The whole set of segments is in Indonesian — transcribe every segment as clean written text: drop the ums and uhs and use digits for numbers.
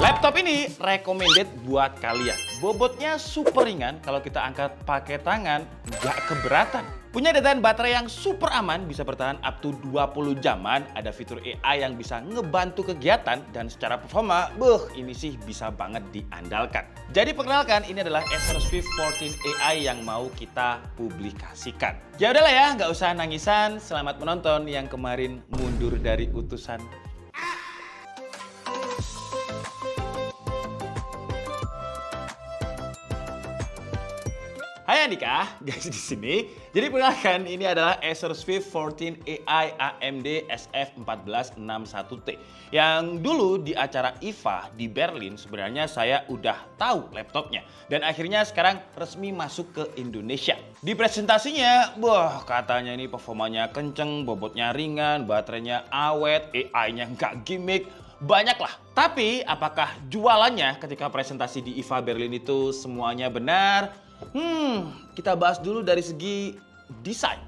Laptop ini recommended buat kalian. Bobotnya super ringan, kalau kita angkat pakai tangan nggak keberatan. Punya dedan baterai yang super aman, bisa bertahan up to 20 jaman. Ada fitur AI yang bisa ngebantu kegiatan dan secara performa, ini sih bisa banget diandalkan. Jadi perkenalkan, ini adalah Acer Swift 14 AI yang mau kita publikasikan. Ya udahlah ya, nggak usah nangisan. Selamat menonton yang kemarin mundur dari utusan. Hai Andika, guys di sini. Jadi perkenalkan, ini adalah Acer Swift 14 AI AMD SF1461T. Yang dulu di acara IFA di Berlin sebenarnya saya udah tahu laptopnya. Dan akhirnya sekarang resmi masuk ke Indonesia. Di presentasinya, katanya ini performanya kenceng, bobotnya ringan, baterainya awet, AI-nya nggak gimmick. Banyak lah. Tapi apakah jualannya ketika presentasi di IFA Berlin itu semuanya benar? Kita bahas dulu dari segi desain.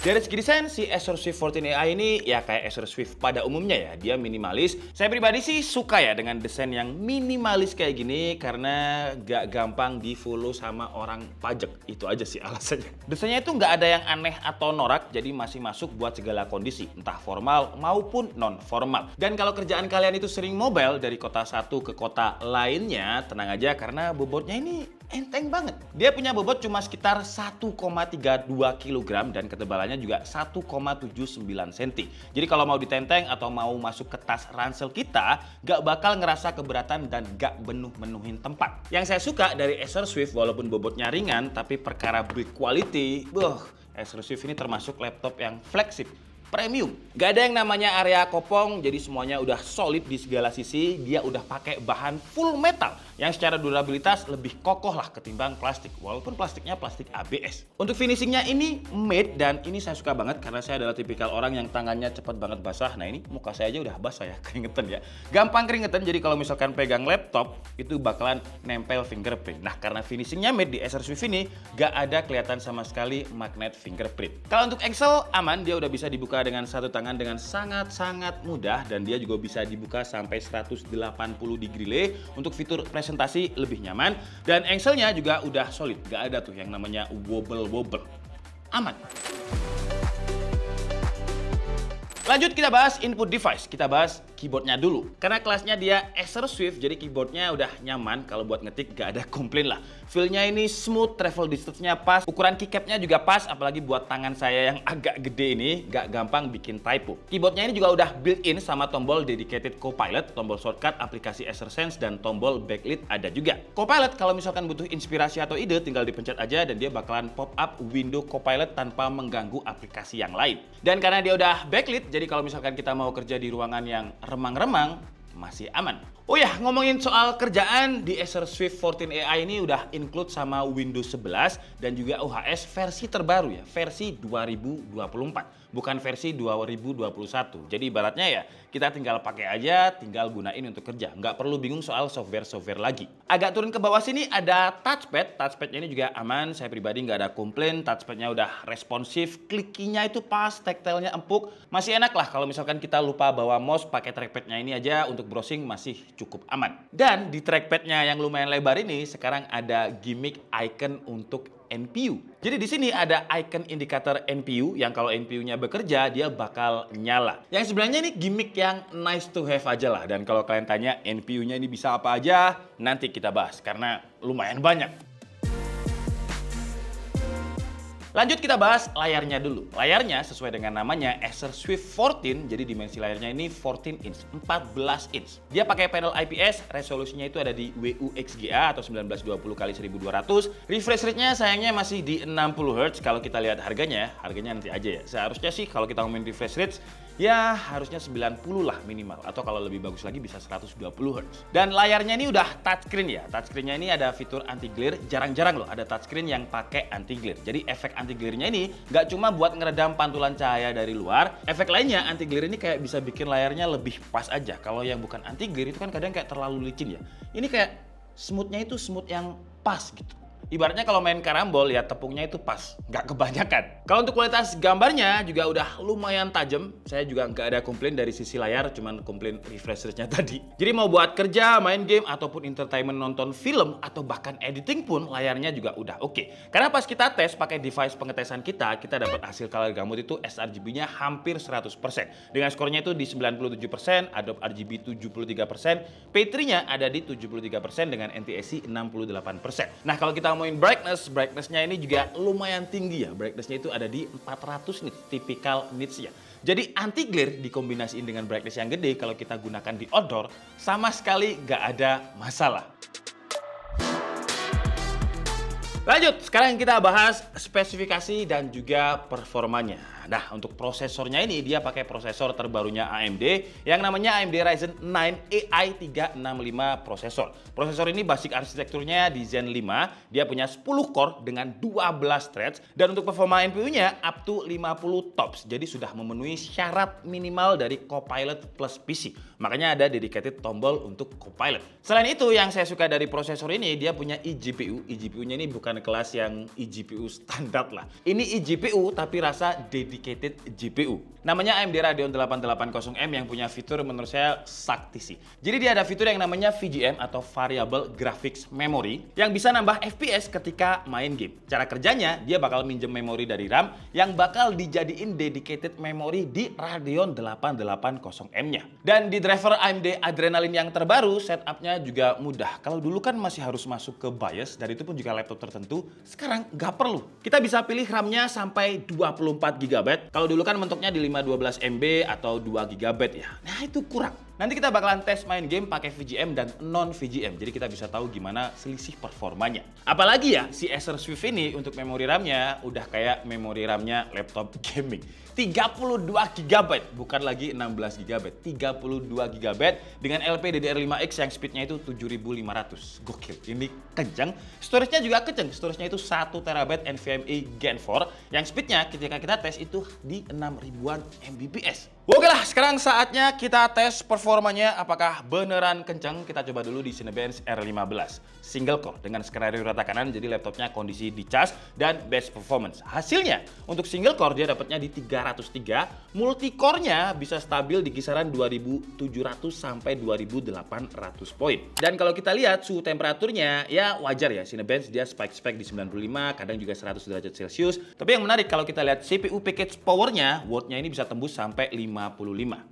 Dari segi desain, si Acer Swift 14 AI ini ya kayak Acer Swift pada umumnya ya. Dia minimalis. Saya pribadi sih suka ya dengan desain yang minimalis kayak gini karena gak gampang di-follow sama orang pajak. Itu aja sih alasannya. Desainnya itu nggak ada yang aneh atau norak, jadi masih masuk buat segala kondisi, entah formal maupun non-formal. Dan kalau kerjaan kalian itu sering mobile dari kota satu ke kota lainnya, tenang aja karena bobotnya ini enteng banget. Dia punya bobot cuma sekitar 1,32 kg dan ketebalannya juga 1,79 cm. Jadi kalau mau ditenteng atau mau masuk ke tas ransel kita, gak bakal ngerasa keberatan dan gak menuhin tempat. Yang saya suka dari Acer Swift, walaupun bobotnya ringan, tapi perkara build quality, Acer Swift ini termasuk laptop yang flagship. Premium. Gak ada yang namanya area kopong, jadi semuanya udah solid di segala sisi. Dia udah pakai bahan full metal yang secara durabilitas lebih kokoh lah ketimbang plastik, walaupun plastiknya plastik ABS. Untuk finishingnya ini matte, dan ini saya suka banget karena saya adalah tipikal orang yang tangannya cepat banget basah. Nah ini muka saya aja udah basah ya, keringetan ya. Gampang keringetan, jadi kalau misalkan pegang laptop itu bakalan nempel fingerprint. Nah karena finishingnya matte di Acer Swift ini gak ada kelihatan sama sekali magnet fingerprint. Kalau untuk Excel aman, dia udah bisa dibuka dengan satu tangan dengan sangat-sangat mudah, dan dia juga bisa dibuka sampai 180 degree lay. Untuk fitur presentasi lebih nyaman, dan Excelnya juga udah solid, gak ada tuh yang namanya wobble-wobble. Aman. Lanjut kita bahas input device, kita bahas keyboardnya dulu. Karena kelasnya dia Acer Swift, jadi keyboardnya udah nyaman, kalau buat ngetik gak ada komplain lah. Feel-nya ini smooth, travel distance-nya pas, ukuran keycap-nya juga pas, apalagi buat tangan saya yang agak gede ini, gak gampang bikin typo. Keyboardnya ini juga udah built-in sama tombol dedicated Copilot, tombol shortcut aplikasi Acer Sense, dan tombol backlit ada juga. Copilot kalau misalkan butuh inspirasi atau ide, tinggal dipencet aja dan dia bakalan pop up window Copilot tanpa mengganggu aplikasi yang lain. Dan karena dia udah backlit, jadi kalau misalkan kita mau kerja di ruangan yang remang-remang, masih aman. Oh ya, ngomongin soal kerjaan, di Acer Swift 14 AI ini udah include sama Windows 11 dan juga OHS versi terbaru ya, versi 2024. Bukan versi 2021. Jadi ibaratnya ya, kita tinggal pakai aja, tinggal gunain untuk kerja. Nggak perlu bingung soal software-software lagi. Agak turun ke bawah sini ada touchpad. Touchpadnya ini juga aman, saya pribadi nggak ada komplain. Touchpadnya udah responsif, klikinya itu pas, tactile-nya empuk. Masih enak lah kalau misalkan kita lupa bawa mouse, pakai trackpadnya ini aja untuk browsing masih cukup aman. Dan di trackpadnya yang lumayan lebar ini, sekarang ada gimmick icon untuk NPU. Jadi di sini ada icon indikator NPU yang kalau NPU-nya bekerja dia bakal nyala. Yang sebenarnya ini gimmick yang nice to have aja lah. Dan kalau kalian tanya NPU-nya ini bisa apa aja, nanti kita bahas karena lumayan banyak. Lanjut kita bahas layarnya dulu. Layarnya sesuai dengan namanya Acer Swift 14, jadi dimensi layarnya ini 14 inch, 14 inch. Dia pakai panel IPS, resolusinya itu ada di WUXGA atau 1920x1200. Refresh rate-nya sayangnya masih di 60 Hz. Kalau kita lihat harganya nanti aja ya. Seharusnya sih kalau kita ngomongin refresh rate, ya harusnya 90 lah minimal, atau kalau lebih bagus lagi bisa 120 Hz. Dan layarnya ini udah touchscreen ya. Touchscreen-nya ini ada fitur anti glare, jarang-jarang loh ada touchscreen yang pakai anti glare. Jadi efek anti glare-nya ini nggak cuma buat ngeredam pantulan cahaya dari luar, efek lainnya anti glare ini kayak bisa bikin layarnya lebih pas aja. Kalau yang bukan anti glare itu kan kadang kayak terlalu licin ya. Ini kayak smooth-nya itu smooth yang pas gitu. Ibaratnya kalau main karambol ya tepungnya itu pas, nggak kebanyakan. Kalau untuk kualitas gambarnya juga udah lumayan tajam. Saya juga nggak ada komplain dari sisi layar, cuman komplain refreshernya tadi. Jadi mau buat kerja, main game, ataupun entertainment nonton film, atau bahkan editing pun layarnya juga udah oke. Karena pas kita tes pakai device pengetesan kita dapat hasil color gamut itu sRGB-nya hampir 100%. Dengan skornya itu di 97%, Adobe RGB 73%, P3-nya ada di 73% dengan NTSC 68%. Nah, kalau kita ngomongin brightness-nya ini juga lumayan tinggi ya. Brightness-nya itu ada di 400 nits, typical nits-nya. Jadi anti glare dikombinasiin dengan brightness yang gede kalau kita gunakan di outdoor sama sekali nggak ada masalah. Lanjut, sekarang kita bahas spesifikasi dan juga performanya. Nah, untuk prosesornya ini dia pakai prosesor terbarunya AMD yang namanya AMD Ryzen 9 AI 365 prosesor. Prosesor ini basic arsitekturnya di Zen 5, dia punya 10 core dengan 12 threads, dan untuk performa NPU-nya up to 50 TOPS. Jadi sudah memenuhi syarat minimal dari Copilot plus PC. Makanya ada dedicated tombol untuk Copilot. Selain itu, yang saya suka dari prosesor ini, dia punya eGPU. eGPU-nya ini bukan kelas yang eGPU standar lah. Ini eGPU tapi rasa dedicated GPU. Namanya AMD Radeon 880M yang punya fitur menurut saya sakti sih. Jadi dia ada fitur yang namanya VGM atau Variable Graphics Memory yang bisa nambah FPS ketika main game. Cara kerjanya, dia bakal minjem memori dari RAM yang bakal dijadiin dedicated memory di Radeon 880M-nya. Dan di driver AMD Adrenalin yang terbaru, setupnya juga mudah. Kalau dulu kan masih harus masuk ke BIOS, dan itu pun juga laptop tertentu, sekarang nggak perlu. Kita bisa pilih RAM-nya sampai 24 GB. Kalau dulu kan mentoknya di 512 MB atau 2 GB ya. Nah, itu kurang. Nanti kita bakalan tes main game pakai VGM dan non VGM. Jadi kita bisa tahu gimana selisih performanya. Apalagi ya, si Acer Swift ini untuk memori RAM-nya udah kayak memori RAM-nya laptop gaming. 32 GB, bukan lagi 16 GB. 32 GB dengan LPDDR5X yang speednya itu 7500. Gokil, ini kenceng. Storage-nya juga kenceng. Storage-nya itu 1 TB NVMe Gen 4 yang speednya ketika kita tes itu di 6000-an Mbps. Oke lah, sekarang saatnya kita tes performanya apakah beneran kenceng. Kita coba dulu di Cinebench R15 single core dengan skenario rata kanan, jadi laptopnya kondisi dicas dan best performance. Hasilnya untuk single core dia dapatnya di 303, multi core-nya bisa stabil di kisaran 2700 sampai 2800 poin. Dan kalau kita lihat suhu temperaturnya ya wajar ya, Cinebench dia spike di 95, kadang juga 100 derajat Celcius. Tapi yang menarik kalau kita lihat CPU package powernya, watt-nya ini bisa tembus sampai 55.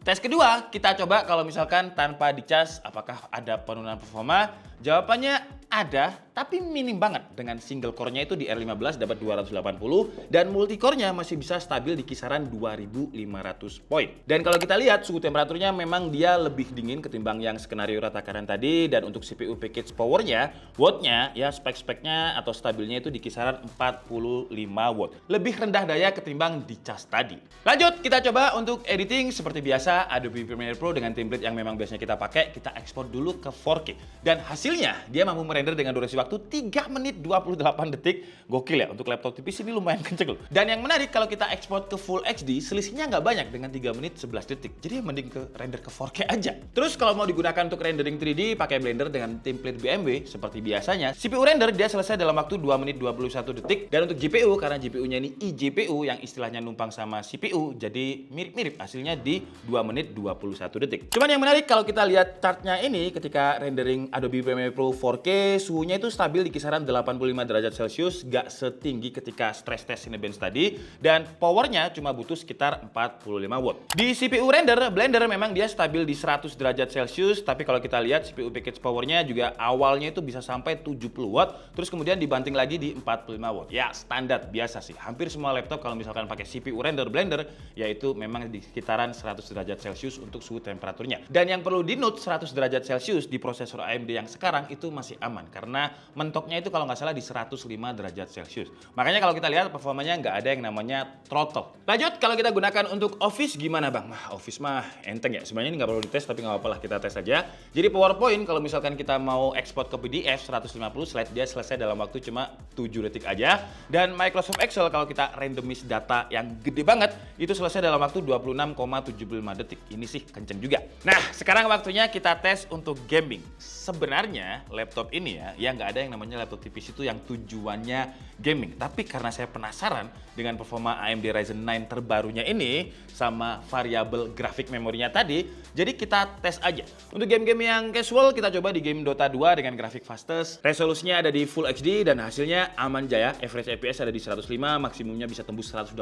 Tes kedua, kita coba kalau misalkan tanpa dicas apakah ada penurunan performa? Jawabannya ada, tapi minim banget. Dengan single core-nya itu di R15 dapat 280 dan multi core-nya masih bisa stabil di kisaran 2500 poin. Dan kalau kita lihat suhu temperaturnya memang dia lebih dingin ketimbang yang skenario rata kanan tadi, dan untuk CPU package power-nya, watt-nya ya spek-speknya atau stabilnya itu di kisaran 45 watt. Lebih rendah daya ketimbang dicas tadi. Lanjut, kita coba untuk editing seperti biasa Adobe Premiere Pro dengan template yang memang biasanya kita pakai, kita ekspor dulu ke 4K. Dan hasilnya dia mampu merender dengan durasi waktu 3 menit 28 detik. Gokil ya, untuk laptop tipis ini lumayan kenceng loh. Dan yang menarik kalau kita ekspor ke Full HD, selisihnya nggak banyak dengan 3 menit 11 detik. Jadi mending ke render ke 4K aja. Terus kalau mau digunakan untuk rendering 3D pakai Blender dengan template BMW seperti biasanya, CPU render dia selesai dalam waktu 2 menit 21 detik. Dan untuk GPU, karena GPU-nya ini eGPU yang istilahnya numpang sama CPU, jadi mirip-mirip hasilnya di 2 menit 21 detik. Cuman yang menarik kalau kita lihat chartnya ini ketika rendering Adobe Premiere Pro 4K, suhunya itu stabil di kisaran 85 derajat Celcius, gak setinggi ketika stress test Cinebench tadi, dan powernya cuma butuh sekitar 45 watt. Di CPU render, Blender memang dia stabil di 100 derajat Celcius, tapi kalau kita lihat CPU package powernya juga awalnya itu bisa sampai 70 watt, terus kemudian dibanting lagi di 45 watt. Ya standar biasa sih, hampir semua laptop kalau misalkan pakai CPU render Blender, yaitu memang di sekitaran 100 derajat Celcius untuk suhu temperaturnya. Dan yang perlu di note, 100 derajat Celcius di prosesor AMD yang sekarang itu masih aman karena mentoknya itu kalau nggak salah di 105 derajat Celcius. Makanya kalau kita lihat performanya nggak ada yang namanya throttle. Lanjut, kalau kita gunakan untuk Office gimana bang? Office mah enteng ya. Sebenarnya ini nggak perlu dites tapi nggak apa-apa lah, kita tes aja. Jadi PowerPoint kalau misalkan kita mau ekspor ke PDF 150 slide dia selesai dalam waktu cuma 7 detik aja. Dan Microsoft Excel kalau kita randomize data yang gede banget itu selesai dalam waktu 26,75 detik. Ini sih kenceng juga. Nah, sekarang waktunya kita tes untuk gaming. Sebenarnya laptop ini ya nggak ada yang namanya laptop tipis itu yang tujuannya gaming. Tapi karena saya penasaran dengan performa AMD Ryzen 9 terbarunya ini sama variabel grafik memorinya tadi, jadi kita tes aja. Untuk game-game yang casual kita coba di game Dota 2 dengan grafik fastest. Resolusinya ada di Full HD dan hasilnya aman jaya. Average FPS ada di 105, maksimumnya bisa tembus 120,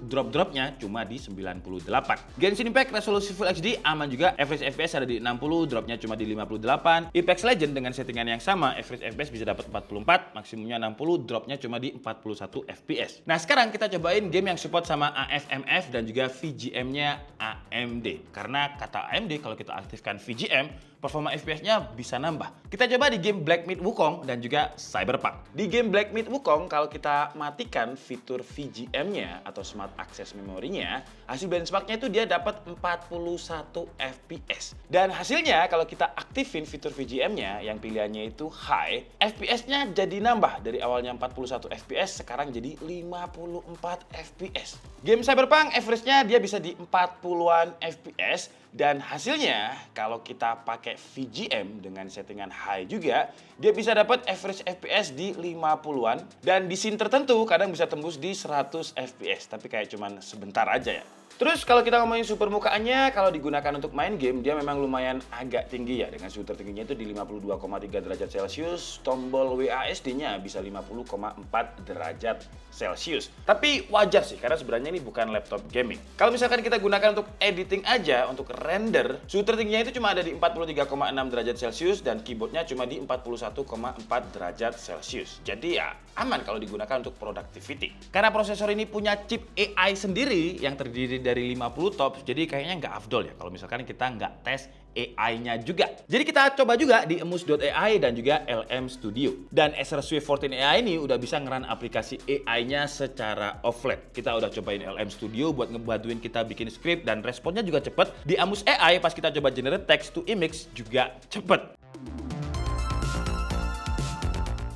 drop-dropnya cuma di 98. Genshin Impact resolusi Full HD aman juga. Average FPS ada di 60, dropnya cuma di 58. Apex Legends dengan settingan yang sama, average FPS bisa dapat 44, maksimumnya 60, dropnya cuma di 41 FPS. Nah sekarang kita cobain game yang support sama AFMF dan juga VGM-nya AMD. Karena kata AMD kalau kita aktifkan VGM, performa FPS-nya bisa nambah. Kita coba di game Black Myth Wukong dan juga Cyberpunk. Di game Black Myth Wukong, kalau kita matikan fitur VGM-nya atau Smart Access Memory-nya, hasil benchmark-nya itu dia dapat 41 FPS. Dan hasilnya kalau kita aktifin fitur VGM-nya yang pilihannya itu High, FPS-nya jadi nambah. Dari awalnya 41 FPS, sekarang jadi 54 FPS. Game Cyberpunk, average-nya dia bisa di 40-an FPS. Dan hasilnya, kalau kita pakai VGM dengan settingan high juga, dia bisa dapat average FPS di 50-an. Dan di scene tertentu kadang bisa tembus di 100 FPS. Tapi kayak cuman sebentar aja ya. Terus kalau kita ngomongin super mukaannya, kalau digunakan untuk main game, dia memang lumayan agak tinggi ya. Dengan suhu tertingginya itu di 52,3 derajat Celcius, tombol WASD-nya bisa 50,4 derajat Celcius. Tapi wajar sih, karena sebenarnya ini bukan laptop gaming. Kalau misalkan kita gunakan untuk editing aja, untuk render, suhu tertingginya itu cuma ada di 43,6 derajat Celcius dan keyboardnya cuma di 41,4 derajat Celcius. Jadi ya aman kalau digunakan untuk productivity. Karena prosesor ini punya chip AI sendiri yang terdiri dari 50 TOPS, jadi kayaknya nggak afdol ya kalau misalkan kita nggak tes AI-nya juga. Jadi kita coba juga di emus.ai dan juga LM Studio. Dan Acer Swift 14 AI ini udah bisa ngeran aplikasi AI-nya secara offline. Kita udah cobain LM Studio buat ngebantuin kita bikin script dan responnya juga cepet. Di Amus AI pas kita coba generate text to image juga cepet.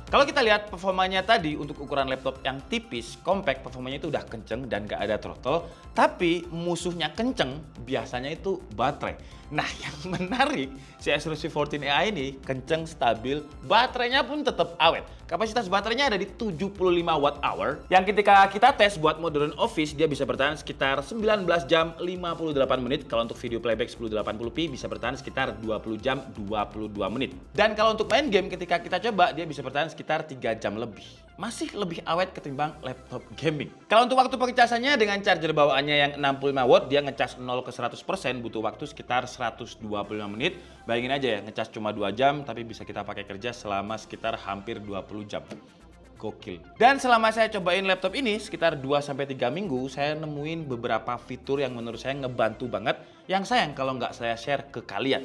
Kalau kita lihat performanya tadi untuk ukuran laptop yang tipis, compact, performanya itu udah kenceng dan gak ada throttle. Tapi musuhnya kenceng, biasanya itu baterai. Nah yang menarik, si Acer Swift 14 AI ini kenceng, stabil, baterainya pun tetap awet. Kapasitas baterainya ada di 75 watt hour. Yang ketika kita tes buat modern office, dia bisa bertahan sekitar 19 jam 58 menit. Kalau untuk video playback 1080p bisa bertahan sekitar 20 jam 22 menit. Dan kalau untuk main game ketika kita coba, dia bisa bertahan sekitar 3 jam lebih. Masih lebih awet ketimbang laptop gaming. Kalau untuk waktu pengecasannya dengan charger bawaannya yang 65 watt, dia ngecas 0 ke 100% butuh waktu sekitar 125 menit. Bayangin aja ya, ngecas cuma 2 jam tapi bisa kita pakai kerja selama sekitar hampir 20 jam. Gokil. Dan selama saya cobain laptop ini sekitar 2-3 minggu, saya nemuin beberapa fitur yang menurut saya ngebantu banget. Yang sayang kalau nggak saya share ke kalian.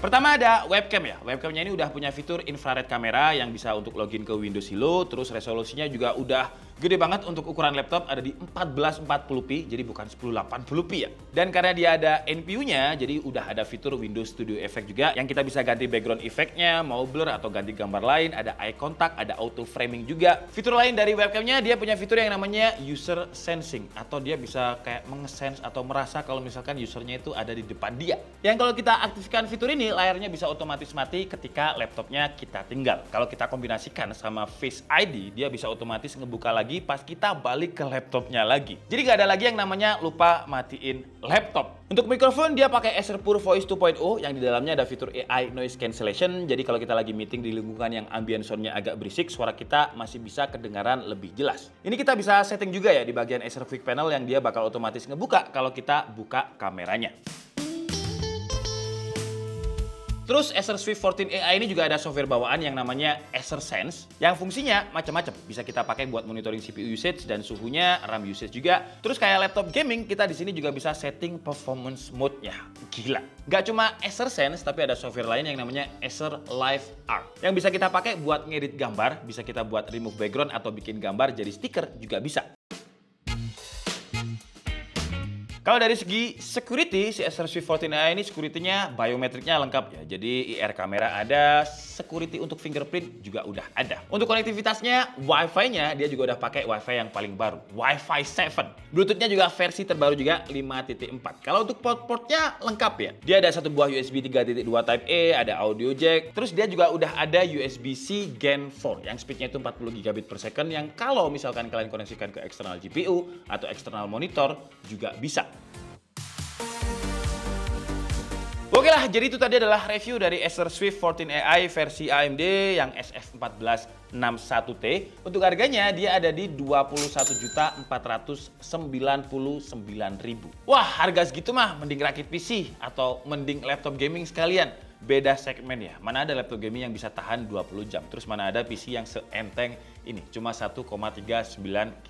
Pertama ada webcam ya. Webcamnya ini udah punya fitur infrared kamera yang bisa untuk login ke Windows Hello. Terus resolusinya juga udah gede banget untuk ukuran laptop, ada di 1440p, jadi bukan 1080p ya. Dan karena dia ada NPU-nya, jadi udah ada fitur Windows Studio Effect juga yang kita bisa ganti background effect-nya, mau blur atau ganti gambar lain, ada eye contact, ada auto framing juga. Fitur lain dari webcamnya, dia punya fitur yang namanya user sensing, atau dia bisa kayak mengesense atau merasa kalau misalkan usernya itu ada di depan dia. Yang kalau kita aktifkan fitur ini, layarnya bisa otomatis mati ketika laptopnya kita tinggal. Kalau kita kombinasikan sama Face ID, dia bisa otomatis ngebuka lagi pas kita balik ke laptopnya lagi. Jadi nggak ada lagi yang namanya lupa matiin laptop. Untuk mikrofon dia pakai Acer Pure Voice 2.0 yang di dalamnya ada fitur AI Noise Cancellation. Jadi kalau kita lagi meeting di lingkungan yang ambient sound-nya agak berisik, suara kita masih bisa kedengaran lebih jelas. Ini kita bisa setting juga ya di bagian Acer Quick Panel yang dia bakal otomatis ngebuka kalau kita buka kameranya. Terus Acer Swift 14 AI ini juga ada software bawaan yang namanya Acer Sense yang fungsinya macam-macam. Bisa kita pakai buat monitoring CPU usage dan suhunya, RAM usage juga. Terus kayak laptop gaming, kita di sini juga bisa setting performance mode-nya. Gila. Gak cuma Acer Sense, tapi ada software lain yang namanya Acer Live Art yang bisa kita pakai buat ngedit gambar, bisa kita buat remove background atau bikin gambar jadi stiker juga bisa. Kalau dari segi security, si Acer Swift 14AI ini security-nya biometriknya lengkap ya. Jadi IR kamera ada, security untuk fingerprint juga udah ada. Untuk konektivitasnya, Wi-Fi-nya dia juga udah pakai Wi-Fi yang paling baru, Wi-Fi 7. Bluetooth-nya juga versi terbaru juga 5.4. Kalau untuk port-portnya lengkap ya. Dia ada satu buah USB 3.2 Type A, ada audio jack. Terus dia juga udah ada USB-C Gen 4 yang speed-nya itu 40 gigabit per second yang kalau misalkan kalian koneksikan ke eksternal GPU atau eksternal monitor juga bisa. Oke lah, jadi itu tadi adalah review dari Acer Swift 14AI versi AMD yang SF1461T. Untuk harganya dia ada di 21.499.000. Wah, harga segitu mah mending rakit PC atau mending laptop gaming sekalian. Beda segmen ya. Mana ada laptop gaming yang bisa tahan 20 jam. Terus mana ada PC yang seenteng ini, cuma 1,39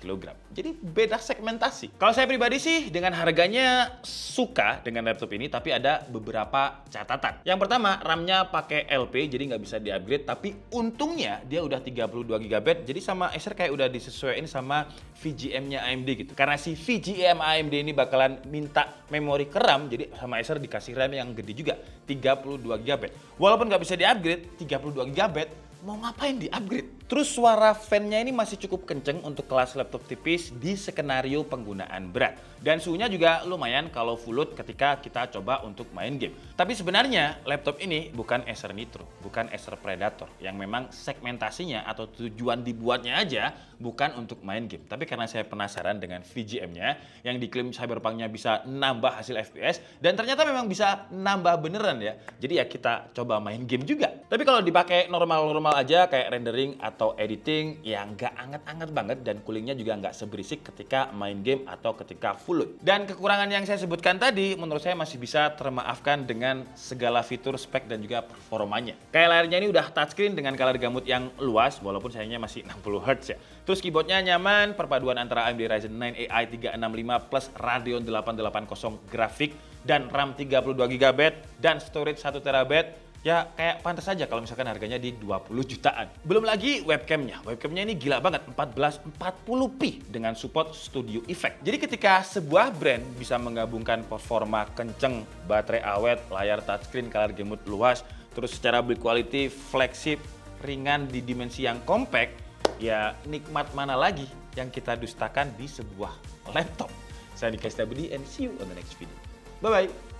kg. Jadi beda segmentasi. Kalau saya pribadi sih dengan harganya suka dengan laptop ini, tapi ada beberapa catatan. Yang pertama, RAM-nya pakai LP, jadi nggak bisa di-upgrade. Tapi untungnya dia udah 32 GB, jadi sama Acer kayak udah disesuaikan sama VGM-nya AMD gitu. Karena si VGM AMD ini bakalan minta memori ke RAM, jadi sama Acer dikasih RAM yang gede juga, 32 GB. Walaupun nggak bisa di-upgrade, 32 GB, mau ngapain di-upgrade? Terus suara fan-nya ini masih cukup kenceng untuk kelas laptop tipis di skenario penggunaan berat. Dan suhunya juga lumayan kalau full load ketika kita coba untuk main game. Tapi sebenarnya laptop ini bukan Acer Nitro, bukan Acer Predator, yang memang segmentasinya atau tujuan dibuatnya aja bukan untuk main game. Tapi karena saya penasaran dengan VGM-nya yang diklaim Cyberpunk-nya bisa nambah hasil FPS, dan ternyata memang bisa nambah beneran ya. Jadi ya kita coba main game juga. Tapi kalau dipakai normal-normal aja kayak rendering atau editing ya nggak anget-anget banget, dan coolingnya juga nggak seberisik ketika main game atau ketika full load. Dan kekurangan yang saya sebutkan tadi menurut saya masih bisa termaafkan dengan segala fitur, spek, dan juga performanya. Kayak layarnya ini udah touchscreen dengan color gamut yang luas walaupun sayangnya masih 60 Hz ya. Terus keyboardnya nyaman, perpaduan antara AMD Ryzen 9 AI 365 plus Radeon 880 grafik dan RAM 32 GB dan storage 1 TB. Ya kayak pantas aja kalau misalkan harganya di 20 jutaan. Belum lagi webcamnya. Webcamnya ini gila banget, 1440p dengan support Studio Effect. Jadi ketika sebuah brand bisa menggabungkan performa kenceng, baterai awet, layar touchscreen, color gamut luas, terus secara build quality, flagship, ringan di dimensi yang compact, ya nikmat mana lagi yang kita dustakan di sebuah laptop. Saya Dika Setiabudi and see you on the next video. Bye-bye.